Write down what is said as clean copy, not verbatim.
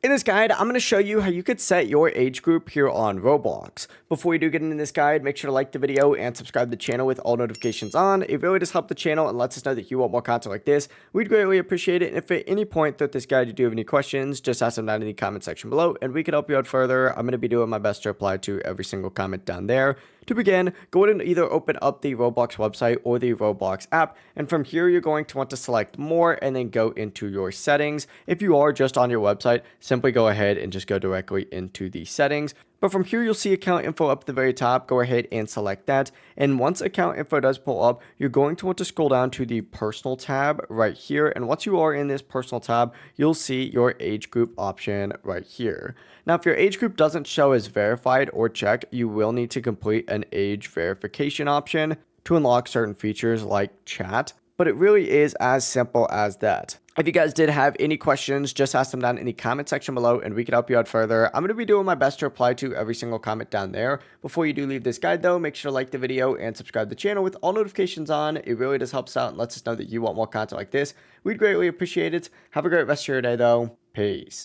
In this guide, I'm going to show you how you could set your age group here on Roblox. Before you do get into this guide, make sure to like the video and subscribe to the channel with all notifications on. It really does help the channel and lets us know that you want more content like this. We'd greatly appreciate it. And if at any point throughout this guide you do have any questions, just ask them down in the comment section below and we can help you out further. I'm going to be doing my best to reply to every single comment down there. To begin, go ahead and either open up the Roblox website or the Roblox app, and from here you're going to want to select more and then go into your settings. If you are just on your website, simply go ahead and just go directly into the settings. But from here, you'll see account info up at the very top. Go ahead and select that. And once account info does pull up, you're going to want to scroll down to the personal tab right here. And once you are in this personal tab, you'll see your age group option right here. Now, if your age group doesn't show as verified or checked, you will need to complete an age verification option to unlock certain features like chat. But it really is as simple as that. If you guys did have any questions, just ask them down in the comment section below and we can help you out further. I'm going to be doing my best to reply to every single comment down there. Before you do leave this guide though, make sure to like the video and subscribe to the channel with all notifications on. It really does help us out and lets us know that you want more content like this. We'd greatly appreciate it. Have a great rest of your day though. Peace.